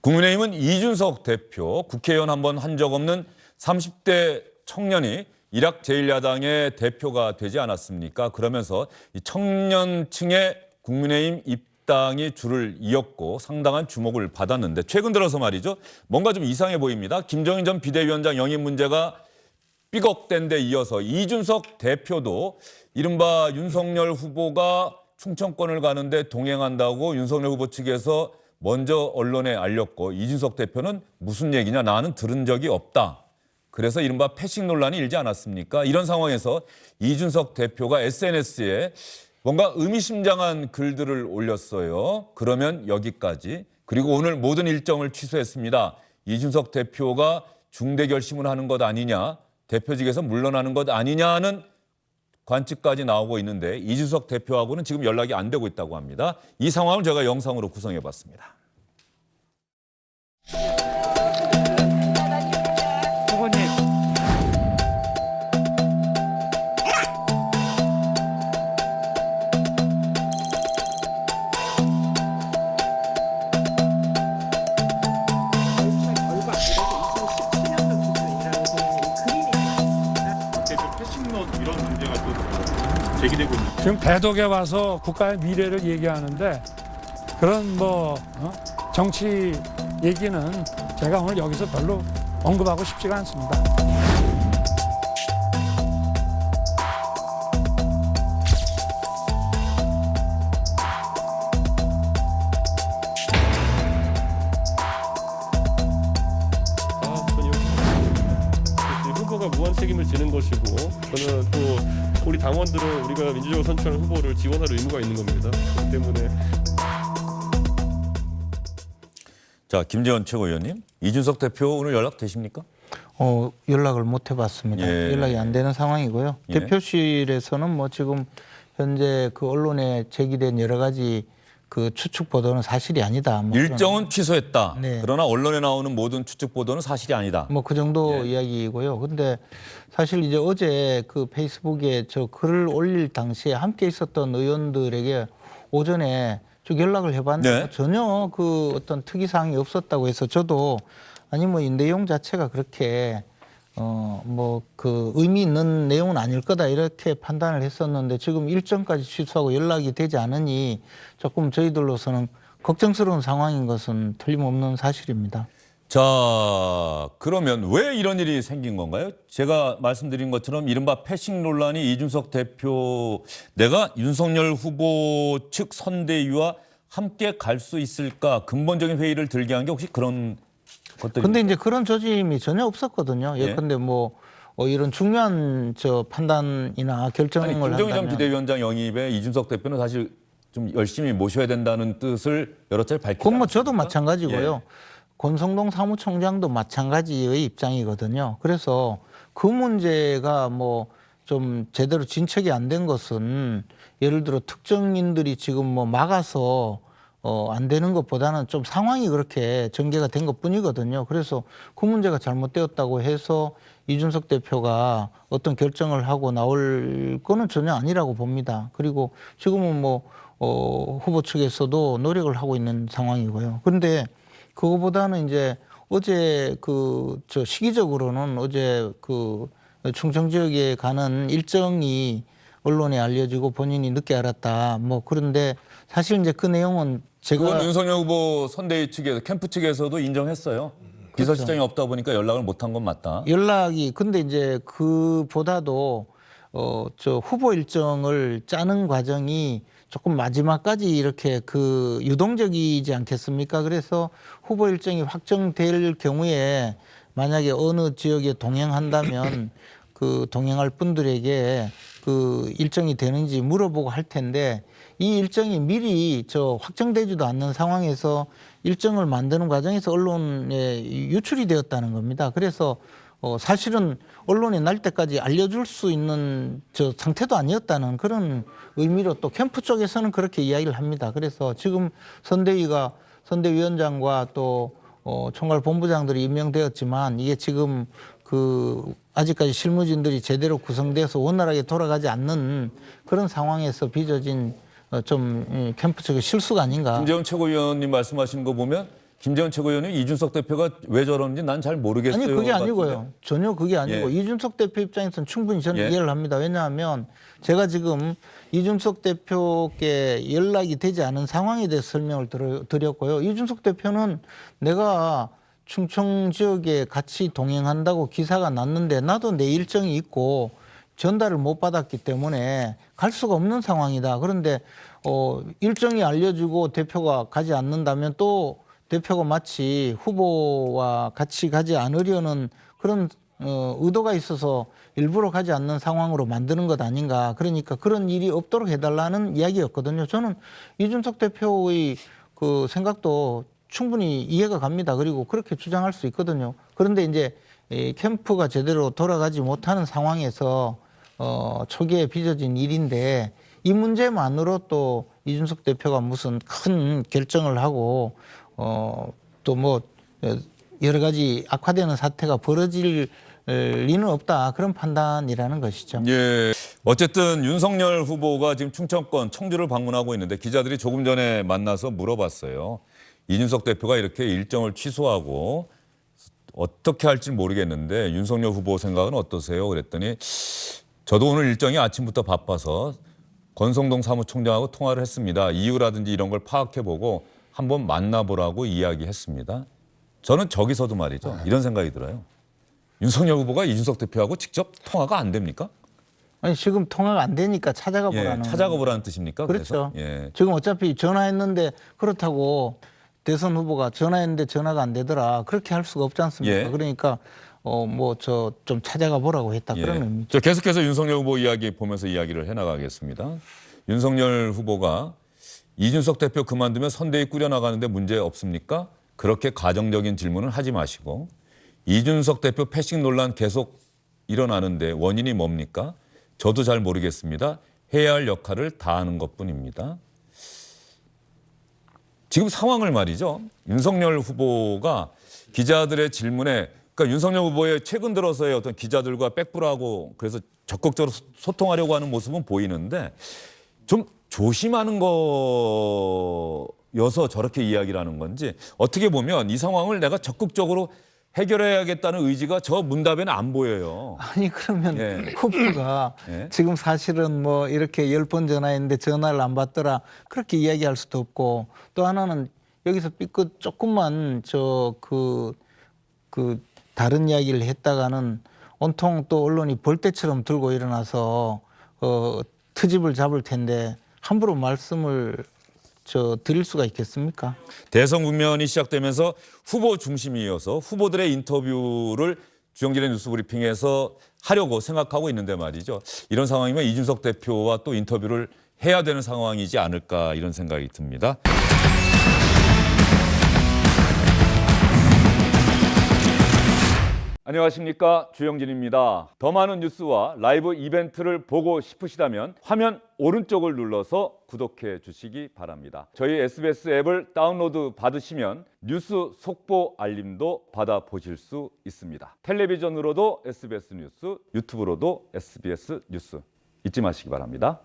국민의힘은 이준석 대표, 국회의원 한 번 한 적 없는 30대 청년이 일약 제1야당의 대표가 되지 않았습니까? 그러면서 이 청년층의 국민의힘 입당이 줄을 이었고 상당한 주목을 받았는데 최근 들어서 말이죠. 뭔가 좀 이상해 보입니다. 김정인 전 비대위원장 영입 문제가 삐걱댄 데 이어서 이준석 대표도 이른바 윤석열 후보가 충청권을 가는데 동행한다고 윤석열 후보 측에서 먼저 언론에 알렸고 이준석 대표는 무슨 얘기냐 나는 들은 적이 없다. 그래서 이른바 패싱 논란이 일지 않았습니까? 이런 상황에서 이준석 대표가 SNS에 뭔가 의미심장한 글들을 올렸어요. 그러면 여기까지. 그리고 오늘 모든 일정을 취소했습니다. 이준석 대표가 중대 결심을 하는 것 아니냐, 대표직에서 물러나는 것 아니냐는 관측까지 나오고 있는데 이준석 대표하고는 지금 연락이 안 되고 있다고 합니다. 이 상황을 제가 영상으로 구성해 봤습니다. 후보님. 패싱넛 이런 문제가 또 제기되고 있는. 지금 대독에 와서 국가의 미래를 얘기하는데 그런 정치 얘기는 제가 오늘 여기서 별로 언급하고 싶지가 않습니다. 후보가 무한 책임을 지는 것이고 저는 또 우리 당원들은 우리가 민주적으로 선출한 후보를 지원할 의무가 있는 겁니다. 그렇기 때문에 자, 김재원 최고위원님, 이준석 대표 오늘 연락 되십니까? 연락을 못 해봤습니다. 예. 연락이 안 되는 상황이고요. 예. 대표실에서는 뭐 지금 현재 그 언론에 제기된 여러 가지 그 추측 보도는 사실이 아니다. 뭐 일정은 취소했다. 네. 그러나 언론에 나오는 모든 추측 보도는 사실이 아니다. 뭐 그 정도 이야기이고요. 근데 사실 이제 어제 그 페이스북에 저 글을 올릴 당시에 함께 있었던 의원들에게 오전에 쭉 연락을 해봤는데 네. 전혀 그 어떤 특이사항이 없었다고 해서 저도 아니 뭐 이 내용 자체가 그렇게 뭐 그 의미 있는 내용은 아닐 거다 이렇게 판단을 했었는데 지금 일정까지 취소하고 연락이 되지 않으니 조금 저희들로서는 걱정스러운 상황인 것은 틀림없는 사실입니다. 자, 그러면 왜 이런 일이 생긴 건가요? 제가 말씀드린 것처럼 이른바 패싱 논란이 이준석 대표 내가 윤석열 후보 측 선대위와 함께 갈 수 있을까 근본적인 회의를 들게 한 게 혹시 그런 것들이 근데 이제 그런 조짐이 전혀 없었거든요. 예. 예컨대 뭐 이런 중요한 저 판단이나 결정을 아니, 김정인 전 한다면 비대위원장 영입에 이준석 대표는 사실 좀 열심히 모셔야 된다는 뜻을 여러 차례 밝히지 그건 뭐 저도 않았습니까? 마찬가지고요. 예. 권성동 사무총장도 마찬가지의 입장이거든요. 그래서 그 문제가 뭐 좀 제대로 진척이 안 된 것은 예를 들어 특정인들이 지금 뭐 막아서 안 되는 것보다는 좀 상황이 그렇게 전개가 된 것뿐이거든요. 그래서 그 문제가 잘못되었다고 해서 이준석 대표가 어떤 결정을 하고 나올 거는 전혀 아니라고 봅니다. 그리고 지금은 뭐 후보 측에서도 노력을 하고 있는 상황이고요. 그런데 그거보다는 이제 어제 저 시기적으로는 어제 그 충청 지역에 가는 일정이 언론에 알려지고 본인이 늦게 알았다. 뭐 그런데 사실 이제 그 내용은 그건 제가 윤석열 후보 선대위 측에서 캠프 측에서도 인정했어요. 비서실장이 없다 보니까 연락을 못한 건 맞다. 연락이 근데 이제 그보다도 저 후보 일정을 짜는 과정이 조금 마지막까지 이렇게 그 유동적이지 않겠습니까? 그래서 후보 일정이 확정될 경우에 만약에 어느 지역에 동행한다면 그 동행할 분들에게 그 일정이 되는지 물어보고 할 텐데 이 일정이 미리 저 확정되지도 않는 상황에서 일정을 만드는 과정에서 언론에 유출이 되었다는 겁니다. 그래서 사실은 언론에 날 때까지 알려줄 수 있는 저 상태도 아니었다는 그런 의미로 또 캠프 쪽에서는 그렇게 이야기를 합니다. 그래서 지금 선대위원장과 또 총괄 본부장들이 임명되었지만 이게 지금 그 아직까지 실무진들이 제대로 구성돼서 원활하게 돌아가지 않는 그런 상황에서 빚어진 좀 캠프 측의 실수가 아닌가. 김재원 최고위원님 말씀하시는 거 보면 김재원 최고위원이 이준석 대표가 왜 저러는지 난 잘 모르겠어요. 아니 그게 같은데. 아니고요. 전혀 그게 아니고 예. 이준석 대표 입장에서는 충분히 저는 예. 이해를 합니다. 왜냐하면 제가 지금 이준석 대표께 연락이 되지 않은 상황에 대해서 설명을 드렸고요. 이준석 대표는 내가 충청 지역에 같이 동행한다고 기사가 났는데 나도 내 일정이 있고 전달을 못 받았기 때문에 갈 수가 없는 상황이다. 그런데 일정이 알려지고 대표가 가지 않는다면 또 대표가 마치 후보와 같이 가지 않으려는 그런 의도가 있어서 일부러 가지 않는 상황으로 만드는 것 아닌가. 그러니까 그런 일이 없도록 해달라는 이야기였거든요. 저는 이준석 대표의 그 생각도 충분히 이해가 갑니다. 그리고 그렇게 주장할 수 있거든요. 그런데 이제 이 캠프가 제대로 돌아가지 못하는 상황에서 초기에 빚어진 일인데 이 문제만으로 또 이준석 대표가 무슨 큰 결정을 하고 또 뭐 여러 가지 악화되는 사태가 벌어질 리는 없다. 그런 판단이라는 것이죠. 예. 어쨌든 윤석열 후보가 지금 충청권 청주를 방문하고 있는데 기자들이 조금 전에 만나서 물어봤어요. 이준석 대표가 이렇게 일정을 취소하고 어떻게 할지 모르겠는데 윤석열 후보 생각은 어떠세요? 그랬더니 저도 오늘 일정이 아침부터 바빠서 권성동 사무총장하고 통화를 했습니다. 이유라든지 이런 걸 파악해보고 한번 만나보라고 이야기했습니다. 저는 저기서도 말이죠. 이런 생각이 들어요. 윤석열 후보가 이준석 대표하고 직접 통화가 안 됩니까? 아니 지금 통화가 안 되니까 찾아가 보라는. 예, 찾아가 보라는 뜻입니까? 그렇죠. 그래서? 예. 지금 어차피 전화했는데 그렇다고 대선 후보가 전화했는데 전화가 안 되더라. 그렇게 할 수가 없지 않습니까? 예. 그러니까 뭐 저 좀 찾아가 보라고 했다. 그런 의미죠. 저 계속해서 윤석열 후보 이야기 보면서 이야기를 해나가겠습니다. 윤석열 후보가 이준석 대표 그만두면 선대위 꾸려나가는데 문제 없습니까? 그렇게 가정적인 질문을 하지 마시고 이준석 대표 패싱 논란 계속 일어나는데 원인이 뭡니까? 저도 잘 모르겠습니다. 해야 할 역할을 다하는 것뿐입니다. 지금 상황을 말이죠. 윤석열 후보가 기자들의 질문에 그러니까 윤석열 후보의 최근 들어서의 어떤 기자들과 백브라고 그래서 적극적으로 소통하려고 하는 모습은 보이는데 좀 조심하는 거여서 저렇게 이야기를 하는 건지 어떻게 보면 이 상황을 내가 적극적으로 해결해야겠다는 의지가 저 문답에는 안 보여요. 아니 그러면 예. 후보가 예. 지금 사실은 뭐 이렇게 10번 전화했는데 전화를 안 받더라. 그렇게 이야기할 수도 없고 또 하나는 여기서 삐끗 조금만 그 다른 이야기를 했다가는 온통 또 언론이 벌떼처럼 들고 일어나서 트집을 잡을 텐데 함부로 말씀을 드릴 수가 있겠습니까? 대선 국면이 시작되면서 후보 중심이어서 후보들의 인터뷰를 주영진의 뉴스브리핑에서 하려고 생각하고 있는데 말이죠. 이런 상황이면 이준석 대표와 또 인터뷰를 해야 되는 상황이지 않을까 이런 생각이 듭니다. 안녕하십니까, 주영진입니다. 더 많은 뉴스와 라이브 이벤트를 보고 싶으시다면 화면 오른쪽을 눌러서 구독해 주시기 바랍니다. 저희 SBS 앱을 다운로드 받으시면 뉴스 속보 알림도 받아보실 수 있습니다. 텔레비전으로도 SBS 뉴스, 유튜브로도 SBS 뉴스 잊지 마시기 바랍니다.